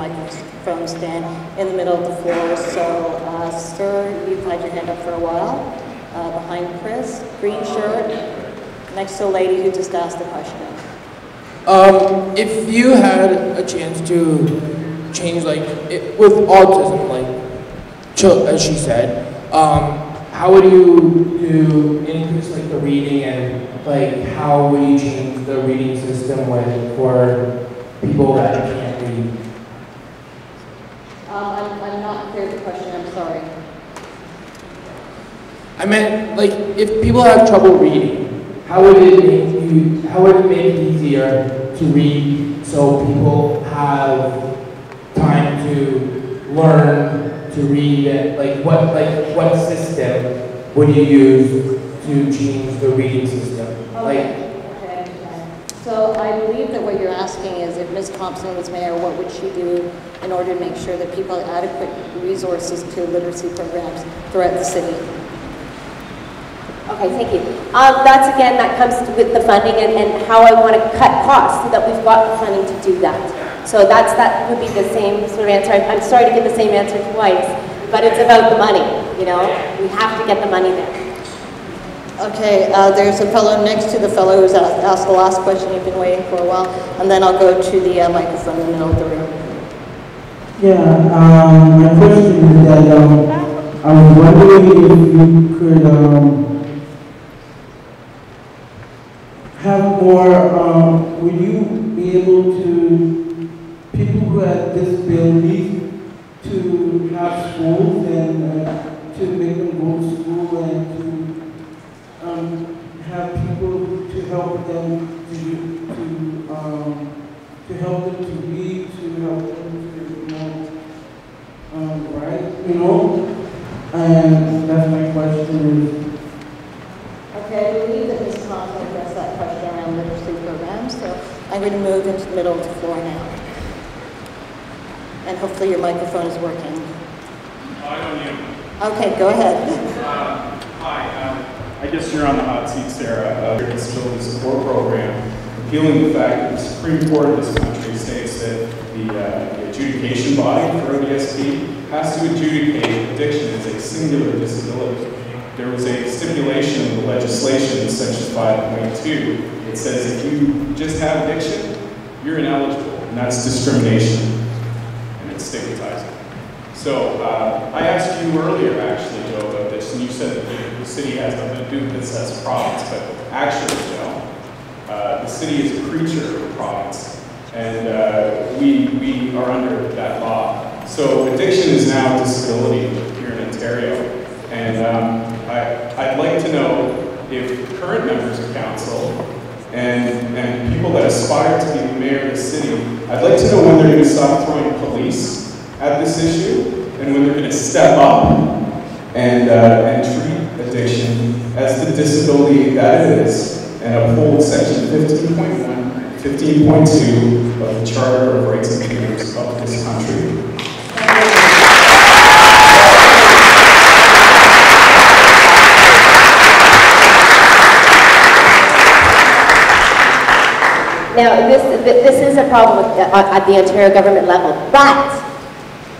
microphone stand in the middle of the floor. So, sir, you've had your hand up for a while. Behind Chris, green shirt, next to a lady who just asked a question. If you had a chance to change, like, with autism, like, as she said, how would you do increase, like, the reading, and, like, how would you change the reading system for people that can't read? I'm not clear with the question, I'm sorry. I meant, like, if people have trouble reading, how would it make it easier to read so people have time to learn to read it? Like what system would you use to change the reading system? Okay. So I believe that what you're asking is if Ms. Thomson was mayor, what would she do in order to make sure that people have adequate resources to literacy programs throughout the city? Okay, thank you. That comes with the funding and how I want to cut costs so that we've got the funding to do that. So that would be the same sort of answer. I'm sorry to give the same answer twice, but it's about the money, you know? We have to get the money there. Okay, there's a fellow next to the fellow who's asked the last question. You've been waiting for a while, and then I'll go to the microphone in the middle of the room. Yeah, my question is that I was wondering if you could have more, would you be able to, people who have disabilities, to have schools and to make them go to school and to have people to help them to help them to read, to help them to, write, you know? And that's my question. Okay, I believe that Ms. Thomson addressed that question around literacy programs, so I'm going to move into the middle of the floor now. And hopefully your microphone is working. I don't need. Okay, go ahead. Hi, I guess you're on the hot seat, Sarah, your disability support program. Repealing the fact that the Supreme Court of this country states that the adjudication body for ODSP has to adjudicate addiction as a singular disability. There was a stipulation in the legislation in Section 5.2. It says if you just have addiction, you're ineligible, and that's discrimination, and it's stigmatizing. So I asked you earlier, actually, Joe, about this, and you said that the city has nothing to do with this as a province, but actually, Joe, the city is a creature of the province, and we are under that law. So addiction is now a disability here in Ontario, and I'd like to know if current members of council and people that aspire to be the mayor of the city, I'd like to know when they're going to stop throwing police at this issue and when they're going to step up and treat addiction as the disability that it is and uphold Section 15.1, 15.2 of the Charter of Rights and Freedoms of this country. Now, this is a problem at the Ontario government level, but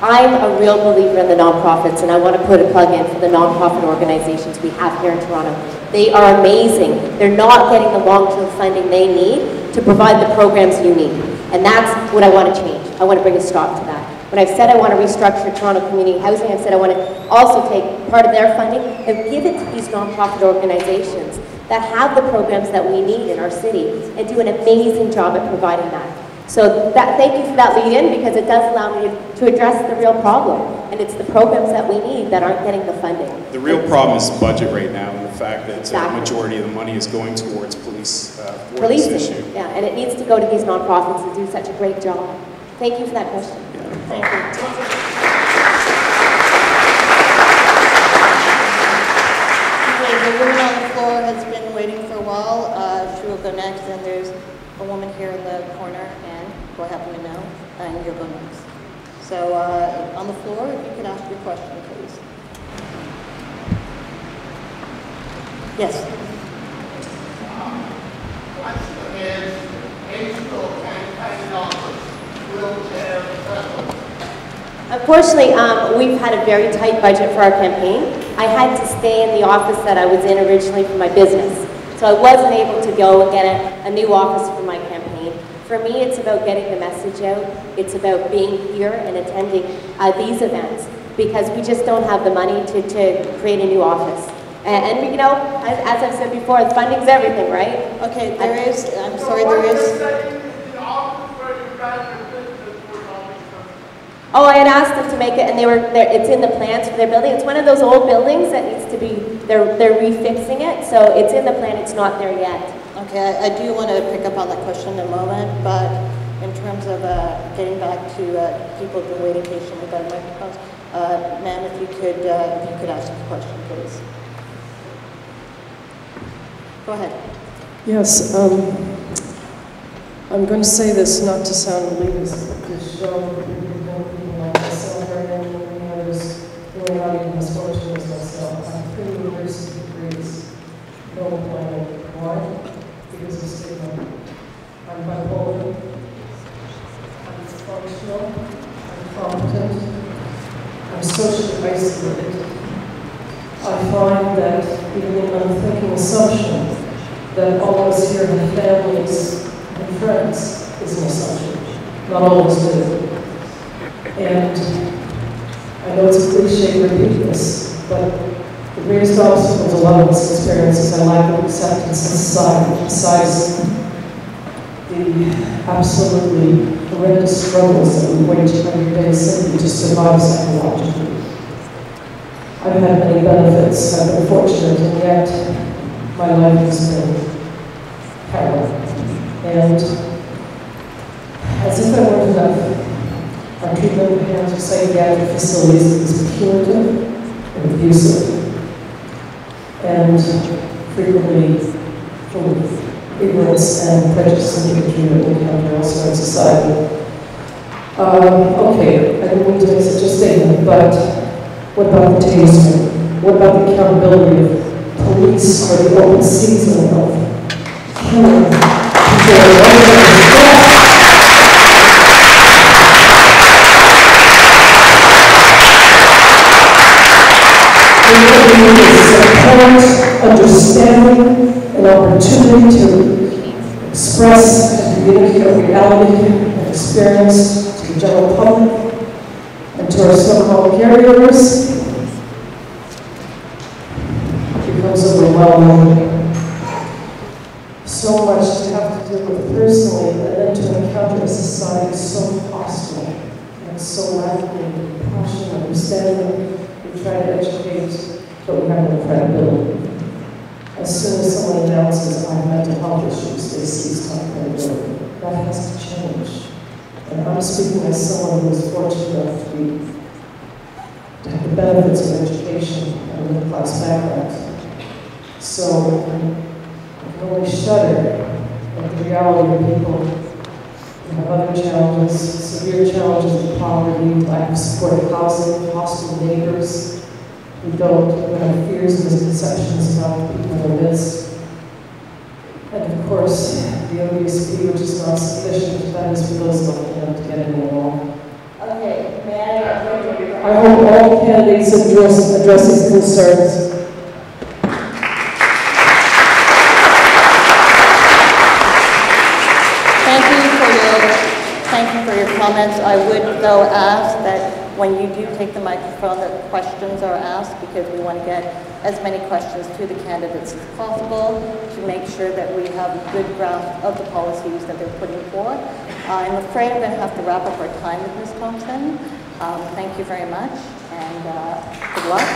I'm a real believer in the nonprofits, and I want to put a plug in for the nonprofit organizations we have here in Toronto. They are amazing. They're not getting the long-term funding they need to provide the programs you need, and that's what I want to change. I want to bring a stop to that. When I've said I want to restructure Toronto Community Housing, I've said I want to also take part of their funding and give it to these nonprofit organizations that have the programs that we need in our city and do an amazing job at providing that. So thank you for that lead-in, because it does allow me to address the real problem, and it's the programs that we need that aren't getting the funding. The real problem is budget right now, and the fact that the majority of the money is going towards police for this issue. Yeah, and it needs to go to these nonprofits that do such a great job. Thank you for that question. Yeah, no Thank you. The woman on the floor has been waiting for a while. She will go next, and there's a woman here in the corner, and who I happen to know, and you'll go next. So on the floor, if you could ask your question, please. Yes. Question is, age school campaign office, wheelchair accessible. Unfortunately, we've had a very tight budget for our campaign. I had to stay in the office that I was in originally for my business. So I wasn't able to go and get a new office for my campaign. For me, it's about getting the message out. It's about being here and attending these events, because we just don't have the money to create a new office. And you know, as I've said before, funding's everything, right? Okay, I'm sorry, there is. Oh, I had asked them to make it, and it's in the plans for their building. It's one of those old buildings that needs to be, they're refixing it, so it's in the plan, it's not there yet. Okay, I do want to pick up on that question in a moment, but in terms of getting back to people who've been waiting patiently by the microphones, ma'am, if you could ask the question, please. Go ahead. Yes, I'm going to say this not to sound elitist, but to show people like myself or many others who are not even as fortunate as myself. I have 3 university degrees, no employment. Why? Because of stigma. I'm bipolar, I'm functional, I'm competent, I'm socially isolated. I find that even an unthinking assumption that all of us here have families and friends is an assumption. Not all of us do. And I know it's a cliche to repeat this, but the greatest obstacles a lot of us experience is a lack of acceptance in society, besides the absolutely horrendous struggles that we wage every day simply to survive psychologically. I've had many benefits, I've been fortunate, and yet my life has been hell. And as if I weren't enough, our treatment in the hands of psychiatric facilities is punitive and abusive, and frequently full of ignorance and prejudice and bigotry that we encounter elsewhere in society. Okay, I didn't mean to make such a statement, but what about the tasering? What about the accountability of police or the open season of killing people? Support, understanding, an opportunity to express and communicate reality and experience to the general public and to our so-called caregivers. It becomes overwhelming. So much to have to deal with personally, and then to encounter a society so hostile and so lacking in compassion and understanding. We try to educate, but we have no credibility. As soon as someone announces I have mental health issues, they cease to have credibility. That has to change. And I'm speaking as someone who is fortunate enough to have the benefits of education and a middle-class background. So I can only shudder at the reality of people who have other challenges, severe challenges of poverty, lack of supportive housing, hostile neighbors, who have fears and misconceptions about the people in their midst. And of course, the odious fee, which is not sufficient, that is for those who can't get any at all. Okay, may I? I hope all candidates address these concerns. Thank you for your comments. I would, though, ask that when you do take the microphone, that questions are asked, because we want to get as many questions to the candidates as possible to make sure that we have a good grasp of the policies that they're putting forth. I'm afraid I'm going to have to wrap up our time with Ms. Thomson. Thank you very much, and good luck.